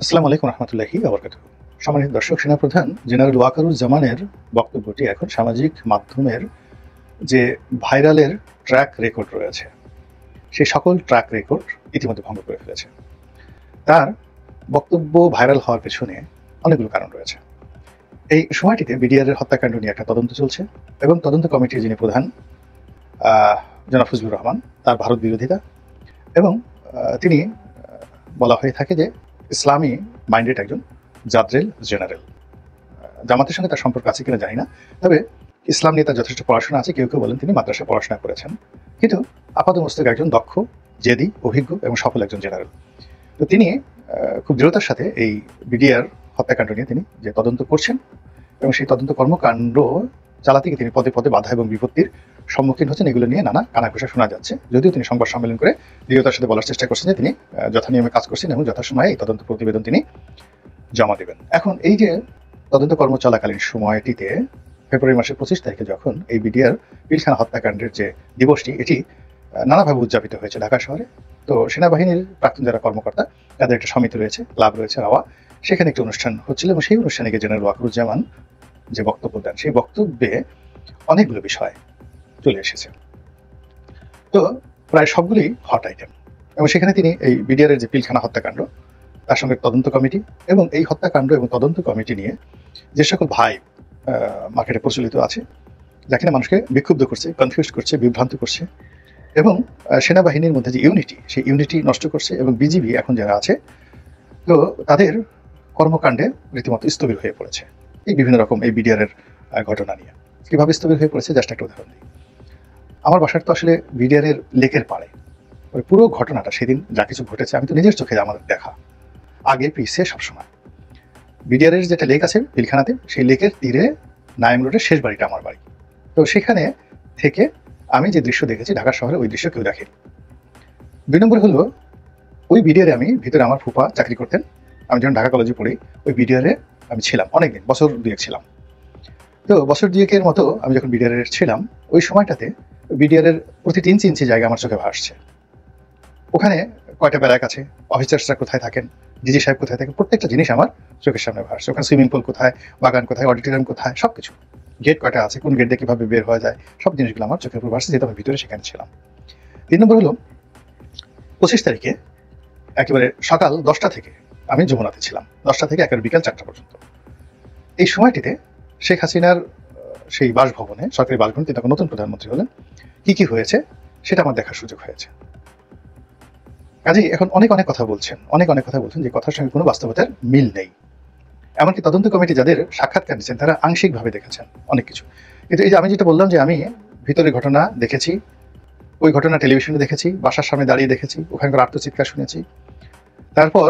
আসসালামু আলাইকুম রহমতুল্লাহি বারাকাতুহু। সম্মানিত দর্শক, সেনাপ্রধান জেনারেল ওয়াকারুজ্জামানের বক্তব্যটি এখন সামাজিক মাধ্যমের যে ভাইরালের ট্র্যাক রেকর্ড রয়েছে, সেই সকল ট্র্যাক রেকর্ড ইতিমধ্যে ভঙ্গ করে ফেলেছে। তার বক্তব্য ভাইরাল হওয়ার পেছনে অনেকগুলো কারণ রয়েছে। এই সময়টিতে বিডিআরের হত্যাকাণ্ড নিয়ে একটা তদন্ত চলছে এবং তদন্ত কমিটির যিনি প্রধান জনাব ফজলুর রহমান, তার ভারত বিরোধিতা এবং তিনি বলা হয়ে থাকে যে ইসলামী মাইন্ডেড একজন জাদ্রেল জেনারেল। জামাতের সঙ্গে তার সম্পর্ক আছে কিনা জানি না, তবে ইসলাম নিয়ে তার যথেষ্ট পড়াশোনা আছে। কেউ কেউ বলেন তিনি মাদ্রাসায় পড়াশোনা করেছেন, কিন্তু আপাতমস্তক একজন দক্ষ, জেদি, অভিজ্ঞ এবং সফল একজন জেনারেল। তো তিনি খুব দৃঢ়তার সাথে এই বিডিআর হত্যাকাণ্ড নিয়ে তিনি যে তদন্ত করছেন এবং সেই তদন্ত কর্মকাণ্ড চালাতে গিয়ে তিনি পদে পদে বাধা এবং বিপত্তির সম্মুখীন হচ্ছেন, এগুলো নিয়ে নানা কানাঘুষা শোনা যাচ্ছে। যদিও তিনি সংবাদ সম্মেলন করে দৃঢ়তার সাথে বলার চেষ্টা করছেন যে তিনি যথানিয়মে কাজ করছেন এবং যথাসময়ে এই তদন্ত প্রতিবেদন তিনি জমা দেবেন। এখন এই যে তদন্ত কর্ম চলাকালীন সময়টিতে ফেব্রুয়ারি মাসের 25 তারিখে যখন এই বিডিআর পিলখানা হত্যাকাণ্ডের যে দিবসটি, এটি নানাভাবে উদযাপিত হয়েছে ঢাকা শহরে। তো সেনাবাহিনীর প্রাক্তন যারা কর্মকর্তা, তাদের একটা সমিতি রয়েছে, ক্লাব রয়েছে রাওয়া, সেখানে একটি অনুষ্ঠান হচ্ছিল এবং সেই অনুষ্ঠানে গিয়ে জেনারেল ওয়াকারুজ্জামান যে বক্তব্য দেন, সেই বক্তব্যে অনেকগুলো বিষয় চলে এসেছে। তো প্রায় সবগুলোই হট আইটেম এবং সেখানে তিনি এই বিডিআরের যে পিলখানা হত্যাকাণ্ড, তার সঙ্গে তদন্ত কমিটি এবং এই হত্যাকাণ্ড এবং তদন্ত কমিটি নিয়ে যে সকল ভাই মার্কেটে প্রচলিত আছে, যা কিনা মানুষকে বিক্ষুব্ধ করছে, কনফিউজ করছে, বিভ্রান্ত করছে এবং সেনাবাহিনীর মধ্যে যে ইউনিটি, সেই ইউনিটি নষ্ট করছে এবং বিজিবি এখন যারা আছে, তো তাদের কর্মকাণ্ডে রীতিমতো স্থবির হয়ে পড়েছে এই বিভিন্ন রকম এই বিডিআরের ঘটনা নিয়ে। কীভাবে স্থবির হয়ে পড়েছে জাস্ট একটা উদাহরণ দিই। আমার বাসার তো আসলে বিডিআরের লেকের পাড়ে। পুরো ঘটনাটা সেদিন যা কিছু ঘটেছে আমি তো নিজের চোখে আমার দেখা, আগে পিছিয়ে সবসময়। বিডিআরের যেটা লেক আছে পিলখানাতে, সেই লেকের তীরে নাইম রোডের শেষ বাড়িটা আমার বাড়ি। তো সেখানে থেকে আমি যে দৃশ্য দেখেছি ঢাকা শহরে, ওই দৃশ্য কেউ দেখেনি। 2 নম্বর হলো, ওই বিডিআরে আমি ভিতরে, আমার ফুফা চাকরি করতেন, আমি যখন ঢাকা কলেজে পড়ি ওই বিডিআরে আমি ছিলাম অনেকদিন, বছর 2 ছিলাম। তো বছর 2 মতো আমি যখন বিডিআরে ছিলাম, ওই সময়টাতে বিডিআরের প্রতিটি ইঞ্চি ইঞ্চি জায়গা আমার চোখে ভাসছে। ওখানে কয়টা ব্যারাক আছে, অফিসার্সরা কোথায় থাকেন, ডিজি সাহেব কোথায় থাকেন, প্রত্যেকটা জিনিস আমার চোখের সামনে ভাসছে। ওখানে সুইমিং পুল কোথায়, বাগান কোথায়, অডিটোরিয়াম কোথায়, সবকিছু, গেট কয়টা আছে, কোন গেট দিয়ে কিভাবে বের হওয়া যায়, সব জিনিসগুলো আমার চোখের উপর ভাসছে, যেহেতু আমি ভিতরে সেখানে ছিলাম। 3 নম্বর হলো, 25 তারিখে একেবারে সকাল 10টা থেকে আমি যমুনাতে ছিলাম, 10টা থেকে একেবারে বিকাল 4টা পর্যন্ত। এই সময়টিতে শেখ হাসিনার সেই বাসভবনে, সরকারি বাসভবনে, তিনি তখন নতুন প্রধানমন্ত্রী হলেন, কি কি হয়েছে সেটা আমার দেখার সুযোগ হয়েছে। কাজেই এখন অনেক কথা বলছেন, অনেক কথা বলছেন যে কথার সঙ্গে কোনো বাস্তবতার মিল নেই। এমনকি তদন্ত কমিটি যাদের সাক্ষাৎকার দিচ্ছেন তারা আংশিকভাবে দেখেছেন অনেক কিছু। কিন্তু এই যে আমি যেটা বললাম যে আমি ভিতরে ঘটনা দেখেছি, ওই ঘটনা টেলিভিশনে দেখেছি, বাসার সামনে দাঁড়িয়ে দেখেছি, ওখানকার আত্মচিৎকার শুনেছি। তারপর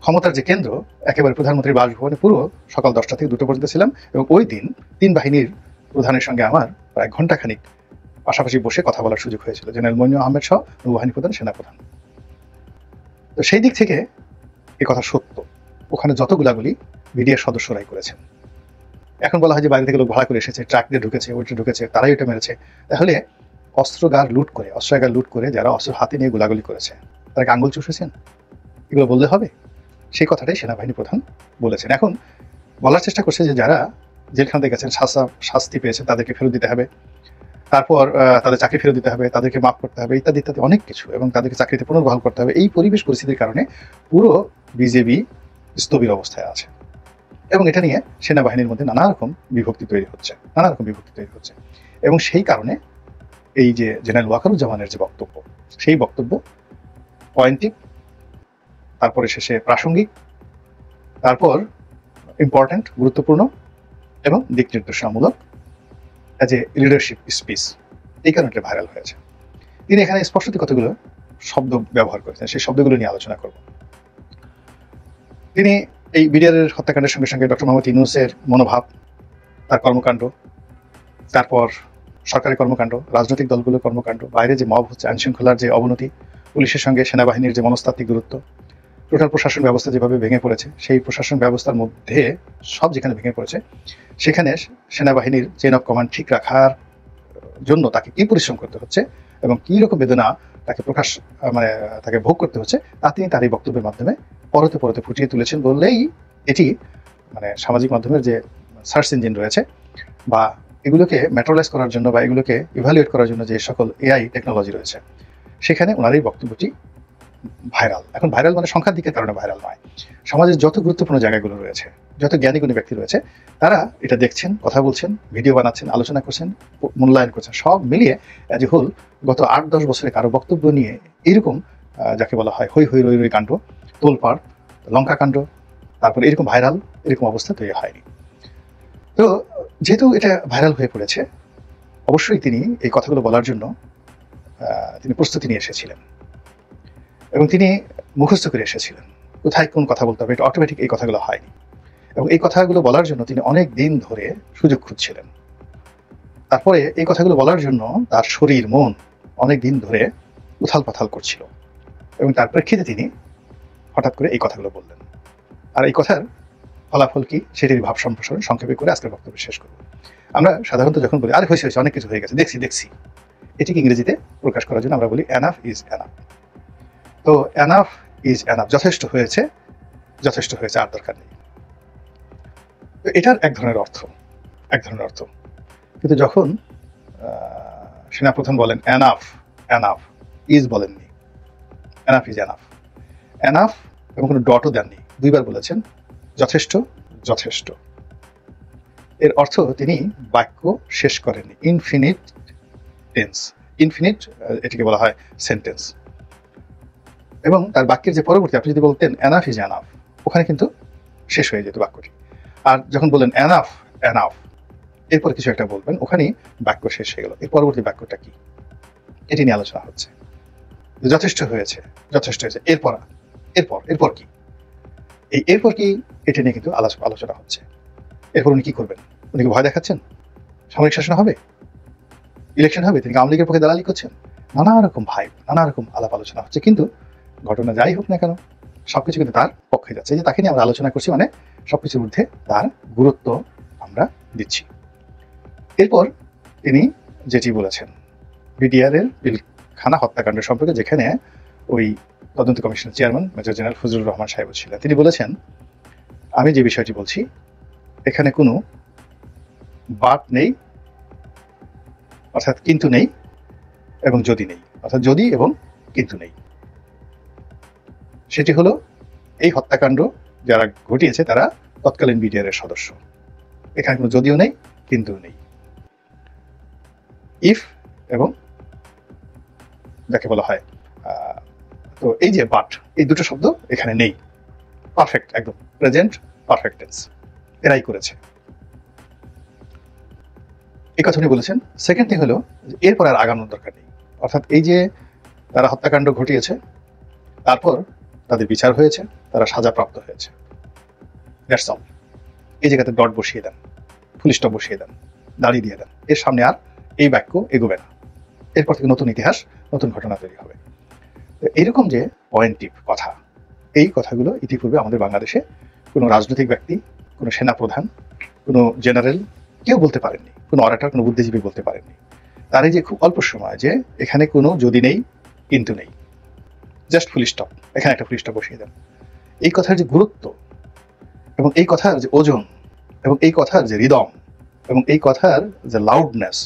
ক্ষমতার যে কেন্দ্র, একেবারে প্রধানমন্ত্রীর বাসভবনে পুরো সকাল 10টা থেকে 2টা পর্যন্ত ছিলাম এবং ওই দিন 3 বাহিনীর প্রধানের সঙ্গে আমার প্রায় ঘণ্টাখানিক পাশাপাশি বসে কথা বলার সুযোগ হয়েছিল, জেনারেল মইনুল আহমেদ সহ নৌবাহিনী প্রধান, সেনাপ্রধান। তো সেই দিক থেকে এ কথা সত্য, ওখানে যত গুলাগুলি বিডিআর সদস্যরাই করেছেন। এখন বলা হয় যে বাইরে থেকে লোক ভাড়া করে এসেছে, ট্রাক দিয়ে ঢুকেছে, ওইটা ঢুকেছে, তারাই ওইটা মেরেছে। তাহলে অস্ত্রাগার লুট করে যারা অস্ত্র হাতে নিয়ে গোলাগুলি করেছে, তারা কি আঙুল চুষেছেন? এগুলো বললে হবে? সেই কথাটাই সেনাবাহিনী প্রধান বলেছেন। এখন বলার চেষ্টা করছে যে যারা জেলখানাতে গেছেন, শাস্তি পেয়েছেন, তাদেরকে ফেরত দিতে হবে, তারপর তাদের চাকরি ফেরত দিতে হবে, তাদেরকে মাফ করতে হবে, ইত্যাদি ইত্যাদি অনেক কিছু, এবং তাদেরকে চাকরিতে পুনর্বহাল করতে হবে। এই পরিস্থিতির কারণে পুরো বিজেপি স্থবির অবস্থায় আছে এবং এটা নিয়ে সেনাবাহিনীর মধ্যে নানা রকম বিভক্তি তৈরি হচ্ছে এবং সেই কারণে এই যে জেনারেল ওয়াকারুজ্জামানের যে বক্তব্য, সেই বক্তব্য পয়েন্টিভ, তারপরে শেষে প্রাসঙ্গিক, তারপর ইম্পর্ট্যান্ট, গুরুত্বপূর্ণ এবং দিক নির্দেশনামূলক, অ্যাজ এ লিডারশিপ স্পিচ। এই কারণে এটা ভাইরাল হয়েছে। তিনি এখানে স্পষ্টত কতগুলো শব্দ ব্যবহার করেছেন, সেই শব্দগুলো নিয়ে আলোচনা করব। তিনি এই বিডিআরের হত্যাকাণ্ডের সঙ্গে সঙ্গে ডক্টর মোহাম্মদ ইউনূসের মনোভাব, তার কর্মকাণ্ড, তারপর সরকারি কর্মকাণ্ড, রাজনৈতিক দলগুলোর কর্মকাণ্ড, বাইরে যে মব হচ্ছে, আইনশৃঙ্খলার যে অবনতি, পুলিশের সঙ্গে সেনাবাহিনীর যে মনস্তাত্ত্বিক দূরত্ব, টোটাল প্রশাসন ব্যবস্থা যেভাবে ভেঙে পড়েছে, সেই প্রশাসন ব্যবস্থার মধ্যে সব যেখানে ভেঙে পড়েছে, সেখানে সেনাবাহিনীর চেইন অফ কমান্ড ঠিক রাখার জন্য তাকে কি পরিশ্রম করতে হচ্ছে এবং কী রকম বেদনা তাকে মানে তাকে ভোগ করতে হচ্ছে, তা তিনি তার এই বক্তব্যের মাধ্যমে পরতে পরতে ফুটিয়ে তুলেছেন বললেই এটি মানে সামাজিক মাধ্যমের যে সার্চ ইঞ্জিন রয়েছে বা এগুলোকে ম্যাটেরিয়ালাইজ করার জন্য বা এগুলোকে ইভ্যালুয়েট করার জন্য যে সকল এআই টেকনোলজি রয়েছে সেখানে ওনার এই বক্তব্যটি ভাইরাল। এখন ভাইরাল মানে সংখ্যার দিকের কারণে ভাইরাল নয়, সমাজের যত গুরুত্বপূর্ণ জায়গাগুলো রয়েছে, যত জ্ঞানীগুণী ব্যক্তি রয়েছে, তারা এটা দেখছেন, কথা বলছেন, ভিডিও বানাচ্ছেন, আলোচনা করছেন, মূল্যায়ন করছেন, সব মিলিয়ে অ্যাজ এ হোল গত 8-10 বছরে কারো বক্তব্য নিয়ে এইরকম যাকে বলা হয় হই হই রই রই কাণ্ড, তোলপাড়, লঙ্কা কাণ্ড, তারপরে এরকম ভাইরাল এরকম অবস্থা তৈরি হয়নি। তো যেহেতু এটা ভাইরাল হয়ে পড়েছে, অবশ্যই তিনি এই কথাগুলো বলার জন্য তিনি প্রস্তুতি নিয়ে এসেছিলেন এবং তিনি মুখস্থ করে এসেছিলেন কোথায় কোন কথা বলতে হবে। এটা অটোমেটিক এই কথাগুলো হয়নি এবং এই কথাগুলো বলার জন্য তিনি অনেক দিন ধরে সুযোগ খুঁজছিলেন। তারপরে এই কথাগুলো বলার জন্য তার শরীর মন অনেক দিন ধরে উথাল পাথাল করছিল এবং তার প্রেক্ষিতে তিনি হঠাৎ করে এই কথাগুলো বললেন। আর এই কথার ফলাফল কি সেটির ভাব সম্প্রসারণ সংক্ষেপে করে আজকের বক্তব্য শেষ করব। আমরা সাধারণত যখন বলি আরে হয়েছে হয়েছে অনেক কিছু হয়ে গেছে, দেখছি, এটিকে ইংরেজিতে প্রকাশ করার জন্য আমরা বলি এনাফ ইজ এনাফ। তো এনাফ ইজ এনাফ, যথেষ্ট হয়েছে আর দরকার নেই। তো এটার এক ধরনের অর্থ, কিন্তু যখন সেনাপ্রধান বলেন এনাফ ইজ বলেননি, এনাফ ইজ এনাফ এবং কোনো ডটও দেননি, দুইবার বলেছেন যথেষ্ট। এর অর্থ তিনি বাক্য শেষ করেননি, ইনফিনিট এটিকে বলা হয় সেন্টেন্স। এবং তার বাক্যের যে পরবর্তী আপনি যদি বলতেন এনাফ ইজ এনাফ, ওখানে কিন্তু শেষ হয়ে যেত বাক্যটি। আর যখন বললেন এনাফ এরপর কিছু একটা বলবেন, ওখানেই বাক্য শেষ হয়ে গেল। এর পরবর্তী বাক্যটা কি এটি নিয়ে আলোচনা হচ্ছে। যথেষ্ট হয়েছে এরপর কি, এই এরপর কি এটা নিয়ে কিন্তু আলোচনা হচ্ছে। এরপর উনি কি করবেন? উনি কি ভয় দেখাচ্ছেন? সামরিক শাসন হবে, ইলেকশন হবে, তিনি আওয়ামী লীগের পক্ষে দালালি করছেন? নানা রকম আলাপ আলোচনা হচ্ছে, কিন্তু ঘটনা যাই হোক না কেন সবকিছু কিন্তু তার পক্ষে যাচ্ছে। যে তাকে নিয়ে আমরা আলোচনা করছি মানে সবকিছুর মধ্যে তার গুরুত্ব আমরা দিচ্ছি। এরপর তিনি যেটি বলেছেন বিডিআরের পিলখানা হত্যাকাণ্ড সম্পর্কে, যেখানে ওই তদন্ত কমিশনের chairman major general Fazlur Rahman সাহেব ছিলেন, তিনি বলেছেন আমি যে বিষয়টি বলছি এখানে কোনো বাট নেই, অর্থাৎ কিন্তু নেই এবং যদি নেই, অর্থাৎ যদি এবং কিন্তু নেই। সেটি হলো এই হত্যাকাণ্ড যারা ঘটিয়েছে তারা তৎকালীন বিডিআরের সদস্য। এখানে কোনো যদিও নেই, কিন্তু নেই। ইফ এবং যাকে বলা হয় তো এই যে বাট, এই দুটো শব্দ এখানে নেই। পারফেক্ট, একদম প্রেজেন্ট পারফেক্ট টেন্স এরাই করেছে, এই কথা উনি বলেছেন। সেকেন্ড থিং হলো এরপর আর আগানোর দরকার নেই, অর্থাৎ এই যে তারা হত্যাকাণ্ড ঘটিয়েছে তারপর তাদের বিচার হয়েছে, তারা সাজাপ্রাপ্ত হয়েছে, দ্যাটস অল। এই জায়গাতে ডট বসিয়ে দেন, ফুল স্টপ বসিয়ে দেন, দাঁড়িয়ে দিয়ে দেন। এর সামনে আর এই বাক্য এগোবে না, এরপর থেকে নতুন ইতিহাস, নতুন ঘটনা তৈরি হবে। এইরকম যে পয়েন্টিভ কথা, এই কথাগুলো ইতিপূর্বে আমাদের বাংলাদেশে কোনো রাজনৈতিক ব্যক্তি, কোনো সেনাপ্রধান, কোনো জেনারেল কেউ বলতে পারেননি, কোনো অরাটার, কোনো বুদ্ধিজীবী বলতে পারেননি। তার এই যে খুব অল্প সময় যে এখানে কোনো যদি নেই কিন্তু নেই, জাস্ট ফুল স্টপ, এখানে একটা ফুল স্টপ বসিয়ে দেন। এই কথার যে গুরুত্ব এবং এই কথার যে ওজন এবং এই কথার যে রিদম এবং এই কথার যে লাউডনেস,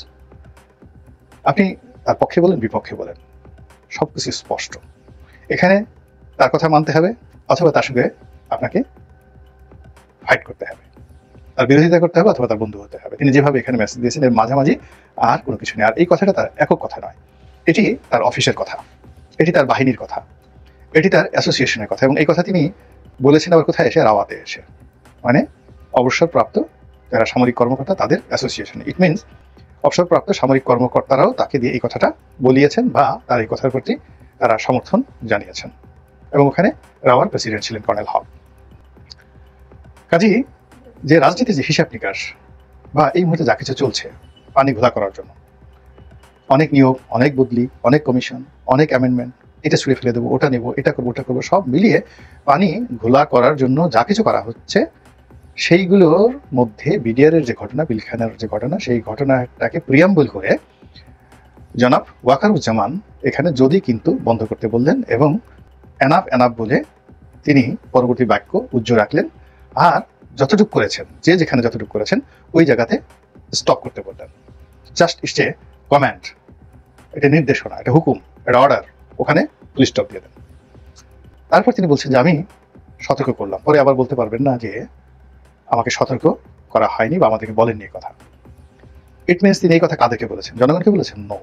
আপনি তার পক্ষে বলেন বিপক্ষে বলেন সবকিছু স্পষ্ট। এখানে তার কথা মানতে হবে অথবা তার সঙ্গে আপনাকে ফাইট করতে হবে, তার বিরোধিতা করতে হবে অথবা তার বন্ধু হতে হবে। তিনি যেভাবে এখানে মেসেজ দিয়েছেন এর মাঝামাঝি আর কোনো কিছু নেই। আর এই কথাটা তার একক কথা নয়, এটি তার অফিসের কথা, এটি তার বাহিনীর কথা, এটি তার অ্যাসোসিয়েশনের কথা। এবং এই কথা তিনি বলেছেন আবার কোথায় এসে? রাওয়াতে এসে, মানে অবসরপ্রাপ্ত যারা সামরিক কর্মকর্তা তাদের অ্যাসোসিয়েশন। ইট মিনস অবসরপ্রাপ্ত সামরিক কর্মকর্তারাও তাকে দিয়ে এই কথাটা বলিয়েছেন বা তার এই কথার প্রতি তারা সমর্থন জানিয়েছেন। এবং ওখানে রাওয়ার প্রেসিডেন্ট ছিলেন কর্নেল হক। কাজেই যে রাজনীতির যে হিসাব নিকাশ বা এই মুহূর্তে যা কিছু চলছে পানি ঘোলা করার জন্য, অনেক নিয়োগ, অনেক বদলি, অনেক কমিশন, অনেক অ্যামেন্ডমেন্ট, এটা ছুঁড়ে ফেলে দেবো, ওটা নেবো, এটা করবো, ওটা করবো, সব মিলিয়ে পানি ঘোলা করার জন্য যা কিছু করা হচ্ছে সেইগুলোর মধ্যে বিডিআরের যে ঘটনা, পিলখানার যে ঘটনা, সেই ঘটনাটাকে প্রিয়াম্বল করে জনাব ওয়াকারুজ্জামান এখানে যদি কিন্তু বন্ধ করতে বললেন এবং এনাফ এনাফ বলে তিনি পরবর্তী বাক্য উজ্জ্ব রাখলেন, আর যতটুকু করেছেন, যে যেখানে যতটুকু করেছেন ওই জায়গাতে স্টপ করতে বললেন। জাস্ট ইটস এ কমান্ড, এটা নির্দেশনা, এটা হুকুম, এটা অর্ডার, ওখানে ফুল স্টপ দিয়ে দেন। তারপর তিনি বলছেন যে আমি সতর্ক করলাম, পরে আবার বলতে পারবেন না যে আমাকে সতর্ক করা হয়নি বা আমাদেরকে বলেননি এই কথা। ইট মিনস তিনি এই কথা কাদেরকে বলেছেন? জনগণকে বলেছেন? নো,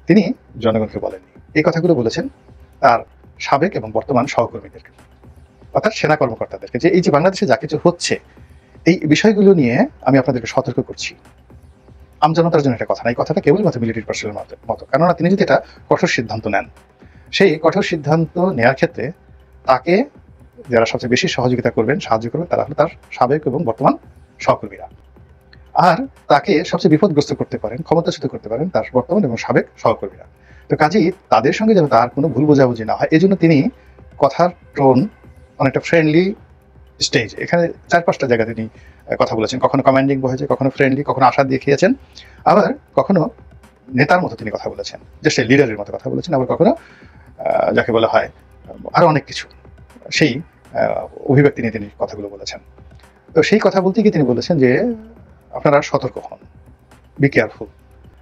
তিনি জনগণকে বলেননি। এই কথাগুলো বলেছেন তার সাবেক এবং বর্তমান সহকর্মীদেরকে, অর্থাৎ সেনা কর্মকর্তাদেরকে, যে এই যে বাংলাদেশে যা কিছু হচ্ছে এই বিষয়গুলো নিয়ে আমি আপনাদেরকে সতর্ক করছি। আমজনতার জন্য একটা কথা না, এই কথাটা কেবলমাত্র মিলিটারি পার্সনের মতো। কেননা তিনি যদি এটা কঠোর সিদ্ধান্ত নেন, সেই কঠোর সিদ্ধান্ত নেওয়ার ক্ষেত্রে তাকে যারা সবচেয়ে বেশি সহযোগিতা করবেন, সাহায্য করবেন, তারা হলো তার সাবেক এবং বর্তমান সহকর্মীরা। আর তাকে সবচেয়ে বিপদগ্রস্ত করতে পারেন, ক্ষমতাচ্যুত করতে পারেন তার বর্তমান এবং সাবেক সহকর্মীরা। তো কাজেই তাদের সঙ্গে যেন তার কোনো ভুল বোঝাবুঝি না হয়, এই জন্য তিনি কথার টোন অনেকটা ফ্রেন্ডলি স্টেজ, এখানে 4-5টা জায়গায় তিনি কথা বলেছেন। কখনো কমান্ডিং হয়েছে, কখনো ফ্রেন্ডলি, কখনো আশা দিয়ে খেয়েছেন, আবার কখনো নেতার মতো তিনি কথা বলেছেন, যে সে লিডারের মতো কথা বলেছেন, আবার কখনো যাকে বলা হয় আরো অনেক কিছু, সেই অভিব্যক্তি নিয়ে তিনি কথাগুলো বলেছেন। তো সেই কথা বলতে গিয়ে তিনি বলেছেন যে আপনারা সতর্ক হন, বি কেয়ারফুল।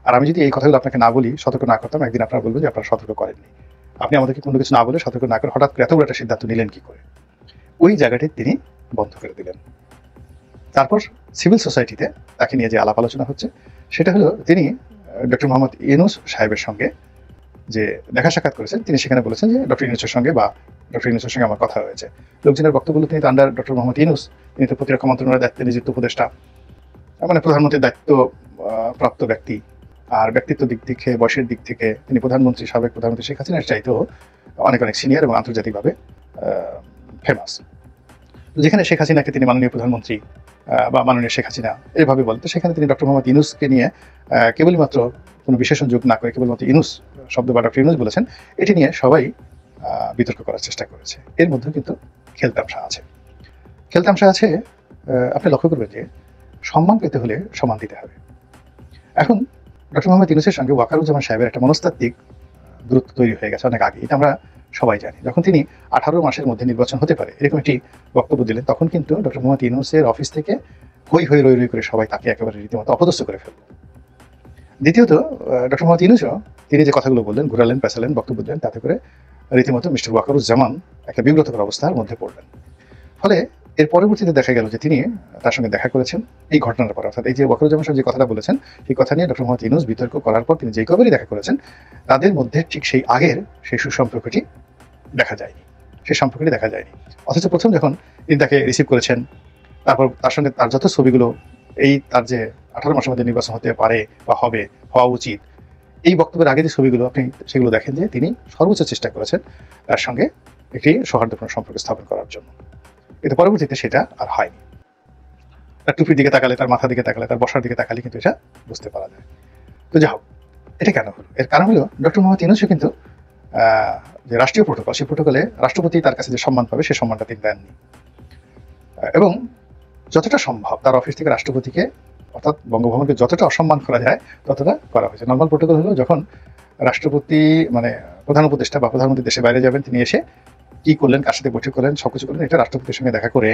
আর আমি যদি এই কথাগুলো আপনাকে না বলি, সতর্ক না করতাম, একদিন আপনারা বলবেন যে আপনারা সতর্ক করেননি, আপনি আমাদেরকে কোনো কিছু না বলে, সতর্ক না করে হঠাৎ করে এত বড় একটা সিদ্ধান্ত নিলেন কি করে। ওই জায়গাটি তিনি বন্ধ করে দিলেন। তারপর সিভিল সোসাইটিতে তাকে নিয়ে যে আলাপ আলোচনা হচ্ছে, সেটা হলো তিনি ডক্টর মোহাম্মদ ইউনূস সাহেবের সঙ্গে যে দেখা সাক্ষাৎ করেছেন, তিনি সেখানে বলেছেন যে ডক্টর ইউনূসের সঙ্গে আমার কথা হয়েছে। লোকজনের বক্তব্য, তিনি তো আন্ডার ডক্টর মোহাম্মদ ইউনূস, তিনি তো প্রতিরক্ষা মন্ত্রণালয়ের দায়িত্বে নিযুক্ত উপদেষ্টা, মানে প্রধানমন্ত্রীর দায়িত্ব প্রাপ্ত ব্যক্তি। আর ব্যক্তিত্ব দিক থেকে, বয়সের দিক থেকে তিনি প্রধানমন্ত্রী, সাবেক প্রধানমন্ত্রী শেখ হাসিনার চাইতেও অনেক অনেক সিনিয়র এবং আন্তর্জাতিকভাবে ফেমাস। যেখানে শেখ হাসিনাকে তিনি মাননীয় প্রধানমন্ত্রী বা মাননীয় শেখ হাসিনা এভাবে বলেন, তো সেখানে তিনি ডক্টর মোহাম্মদ ইউনূসকে নিয়ে কেবলমাত্র কোনো বিশেষণ যোগ না করে কেবলমাত্র ইউনূস শব্দ বা ডক্টর ইউনূস বলেছেন, এটি নিয়ে সবাই বিতর্ক করার চেষ্টা করেছে। এর মধ্যে কিন্তু খেলতামশা আছে। আপনি লক্ষ্য করবেন যে সম্মান পেতে হলে সম্মান দিতে হবে। এখন ডক্টর মোহাম্মদ ইউনূসের সঙ্গে ওয়াকারুজ্জামান সাহেবের একটা মনস্তাত্ত্বিক দূরত্ব তৈরি হয়ে গেছে অনেক আগে, এটা আমরা সবাই জানি। যখন তিনি 18 মাসের মধ্যে নির্বাচন হতে পারে এরকম একটি বক্তব্য দিলেন, তখন কিন্তু ডক্টর মোহাম্মদ ইউনূসের অফিস থেকে হই হই রই রই করে সবাই তাকে একেবারে রীতিমতো অপদস্থ করে ফেলল। দ্বিতীয়ত, ডক্টর মোহাম্মদ ইউনূসও তিনি যে কথাগুলো বললেন, ঘুরালেন পেঁচালেন, বক্তব্য দিলেন, তাতে করে রীতিমতো মিস্টার ওয়াকারুজ্জামান একটা বিব্রতকর অবস্থার মধ্যে পড়লেন। ফলে এর পরবর্তীতে দেখা গেল যে তিনি তার সঙ্গে দেখা করেছেন এই ঘটনার পর, অর্থাৎ এই যে ওয়াকারুজ্জামান সাহেব যে কথাটা বলেছেন, সেই কথা নিয়ে ডক্টর মোহাম্মদ ইউনূস বিতর্ক করার পর তিনি যেই কবেরই দেখা করেছেন, তাদের মধ্যে ঠিক সেই আগের সেই সুসম্পর্কটি দেখা যায়নি, সেই সম্পর্কটি দেখা যায়নি। অথচ প্রথম যখন তিনি তাকে রিসিভ করেছেন, তারপর তার সঙ্গে তার যত ছবিগুলো, এই তার যে 18 মাসের মধ্যে নির্বাচন হতে পারে বা হবে, হওয়া উচিত, এই বক্তব্যের আগে যে ছবিগুলো আপনি সেগুলো দেখেন যে তিনি সর্বোচ্চ চেষ্টা করেছেন তার সঙ্গে একটি সৌহার্দ্যপূর্ণ সম্পর্ক স্থাপন করার জন্য। কিন্তু পরবর্তীতে সেটা আর হয়নি। তার টুপির দিকে তাকালে, তার মাথার দিকে তাকালে, তার বসার দিকে তাকালে কিন্তু এটা বুঝতে পারা যায়। তো যাই হোক, এটা কেন হলো? এর কারণ হলো ডক্টর মোহাম্মদ ইউনূসও কিন্তু যে রাষ্ট্রীয় প্রোটোকল, সেই প্রোটোকলে রাষ্ট্রপতি তার কাছে যে সম্মান পাবে সেই সম্মানটা তিনি দেননি, এবং যতটা সম্ভব তার অফিস থেকে রাষ্ট্রপতিকে অর্থাৎ বঙ্গভবনকে যতটা অসম্মান করা যায় ততটা করা হয়েছে। নর্মাল প্রোটোকল হলো যখন রাষ্ট্রপতি মানে প্রধান উপদেষ্টা বা প্রধানমন্ত্রী দেশের বাইরে যাবেন, তিনি এসে কি করলেন, কার সাথে বৈঠক করলেন, সবকিছু করলেন, এটা রাষ্ট্রপতির সঙ্গে দেখা করে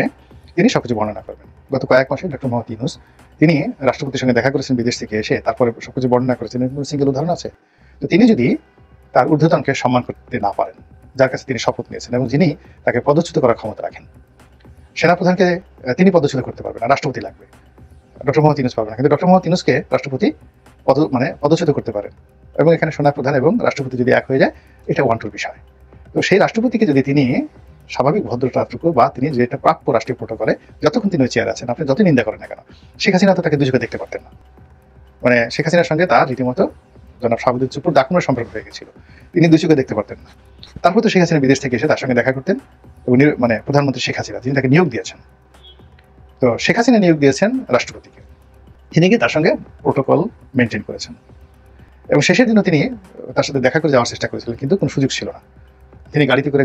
তিনি সবকিছু বর্ণনা করবেন। গত কয়েক মাসে ডক্টর মোহাম্মদ ইউনূস তিনি রাষ্ট্রপতির সঙ্গে দেখা করেছেন বিদেশ থেকে এসে, তারপরে সবকিছু বর্ণনা করেছেন। সিঙ্গেল উদাহরণ আছে। তো তিনি যদি তার ঊর্ধ্বতনকে সম্মান করতে না পারেন, যার কাছে তিনি শপথ নিয়েছেন এবং যিনি তাকে পদচ্যুত করার ক্ষমতা রাখেন, সেনাপ্রধানকে তিনি পদচ্যুত করতে পারবেন না, রাষ্ট্রপতি লাগবে, ডক্টর মোহাম্মদ ইউনূস পারবেন না। কিন্তু ডক্টর মোহাম্মদ ইউনূসকে রাষ্ট্রপতি পদচ্যুত করতে পারেন, এবং এখানে সেনাপ্রধান এবং রাষ্ট্রপতি যদি এক হয়ে যায়, এটা ওয়ান-টুর বিষয়। তো সেই রাষ্ট্রপতিকে যদি তিনি স্বাভাবিক ভদ্রতাটুকু বা তিনি যেটা প্রাপ্য রাষ্ট্রীয় প্রোটোকলে, যতক্ষণ তিনি ওই চেয়ারে আছেন, আপনি যতই নিন্দা করেন না কেন, শেখ হাসিনা তো তাকে দুচোখে দেখতে পারতেন না। মানে শেখ হাসিনার সঙ্গে তার রীতিমতো জনাব শাহাবুদ্দিন চুপ্পুর দাকুমের সম্পর্ক হয়ে গেছিল, তিনি দুচোখে দেখতে পারতেন না। তারপর তো শেখ হাসিনা বিদেশ থেকে এসে তার সঙ্গে দেখা করতেন, এবং প্রধানমন্ত্রী শেখ হাসিনা তিনি তাকে নিয়োগ দিয়েছেন। তো শেখ হাসিনা নিয়োগ দিয়েছেন রাষ্ট্রপতিকে, তিনি গিয়ে তার সঙ্গে প্রোটোকল মেনটেন করেছেন, এবং শেষের দিনও তিনি তার সাথে দেখা করে যাওয়ার চেষ্টা করেছিলেন, কিন্তু কোনো সুযোগ ছিল না। তিনি গাড়িতে করে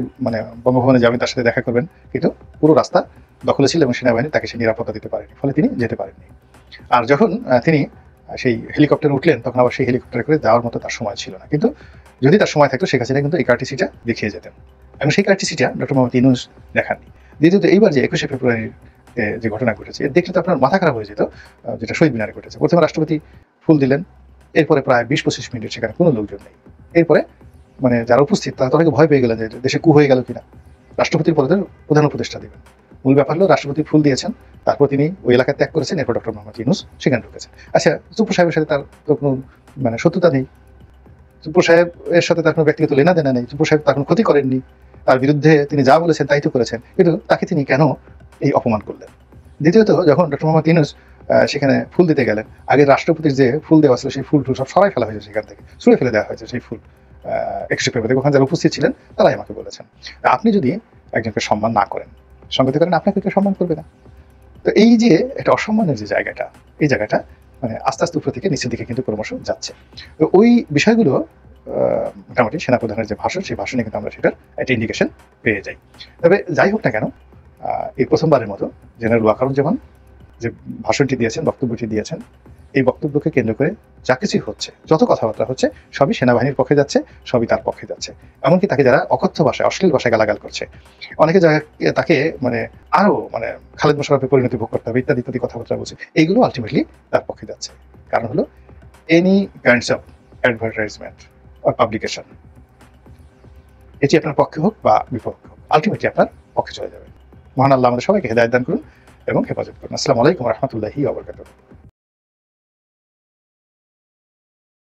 বঙ্গভবনে যাবেন, তার সাথে দেখা করবেন, কিন্তু পুরো রাস্তা দখলে ছিল এবং সেনাবাহিনী তাকে সে নিরাপত্তা দিতে পারেনি, ফলে তিনি যেতে পারেননি। আর যখন তিনি সেই হেলিকপ্টারে উঠলেন, তখন আবার সেই হেলিকপ্টারে করে যাওয়ার মতো তার সময় ছিল না। কিন্তু যদি তার সময় থাকতো, শেখ হাসিনা কিন্তু এই কার্টিসিটা দেখিয়ে যেতেন, এবং সেই কার্টিসিটা ডক্টর মোহাম্মদ ইউনূস দেখাননি। দ্বিতীয়ত, এইবার যে 21শে ফেব্রুয়ারির যে ঘটনা ঘটেছে, দেখলে তো আপনার মাথা খারাপ হয়ে যেত। যেটা শহীদ মিনারে ঘটেছে, প্রথমে রাষ্ট্রপতি ফুল দিলেন, এরপরে প্রায় 20-25 মিনিট সেখানে কোনো লোকজন নেই। এরপরে মানে যারা উপস্থিত তারা তো অনেকে ভয় পেয়ে গেলেন যে দেশে কু হয়ে গেল কিনা, রাষ্ট্রপতির পদে প্রধান উপদেষ্টা দেবেন। মূল ব্যাপার হলো রাষ্ট্রপতি ফুল দিয়েছেন, তারপর তিনি ওই এলাকা ত্যাগ করেছেন, এরপর ডক্টর মোহাম্মদ ইউনূস সেখানে ঢুকেছেন। আচ্ছা, চুপ্পু সাহেবের সাথে তার তো কোনো মানে শত্রুতা নেই, চুপ্পু সাহেবের সাথে তার কোনো ব্যক্তিগত লেনাদেনা নেই, চুপ্পু সাহেব তার কোনো ক্ষতি করেননি, তার বিরুদ্ধে তিনি যা বলেছেন তাই তো করেছেন, কিন্তু তাকে তিনি কেন এই অপমান করলেন? দ্বিতীয়ত, যখন ডক্টর মোহাম্মদ ইউনূস সেখানে ফুল দিতে গেলেন, আগে রাষ্ট্রপতির যে ফুল দেওয়া ছিল সেই ফুল টুল সব সরাই ফেলা হয়েছে, সেখান থেকে ছুঁড়ে ফেলে দেওয়া হয়েছে সেই ফুল। 21শে ফেব্রুয়ারি ওখানে যারা উপস্থিত ছিলেন তারাই আমাকে বলেছেন, আপনি যদি একজনকে সম্মান না করেন, সঙ্গতি করেন, আপনাকে কেউ সম্মান করবে না। তো এই যে একটা অসম্মানের যে জায়গাটা, এই জায়গাটা মানে আস্তে আস্তে উপর থেকে নিচের দিকে কিন্তু ক্রমশ যাচ্ছে। তো ওই বিষয়গুলো মোটামুটি সেনাপ্রধানের যে ভাষণ, সেই ভাষণে কিন্তু আমরা সেটার একটা ইন্ডিকেশন পেয়ে যাই। তবে যাই হোক না কেন, এই প্রথমবারের মতো জেনারেল ওয়াকারুজ্জামান যে ভাষণটি দিয়েছেন, বক্তব্যটি দিয়েছেন, এই বক্তব্যকে কেন্দ্র করে যা কিছুই হচ্ছে, যত কথাবার্তা হচ্ছে, সবই সেনাবাহিনীর পক্ষে যাচ্ছে, সবই তার পক্ষে যাচ্ছে। এমনকি তাকে যারা অকথ্য ভাষায়, অশ্লীল ভাষায় গালাগাল করছে, অনেকে তাকে মানে আরো মানে খালেদ মোশাররফে পরিণতি ভোগ করতে হবে ইত্যাদি ইত্যাদি কথাবার্তা বলছে, এইগুলো আলটিমেটলি তার পক্ষে যাচ্ছে। কারণ হলো any kinds of advertisement or publication, এটি আপনার পক্ষে হোক বা বিপক্ষে হোক, আলটিমেটলি আপনার পক্ষে চলে যাবে। মহান আল্লাহ আমাদের সবাইকে হেদায়েত দান করুন এবং হেফাজত করুন। আসসালামু আলাইকুম ওয়া রাহমাতুল্লাহি ওয়া বারাকাতুহু।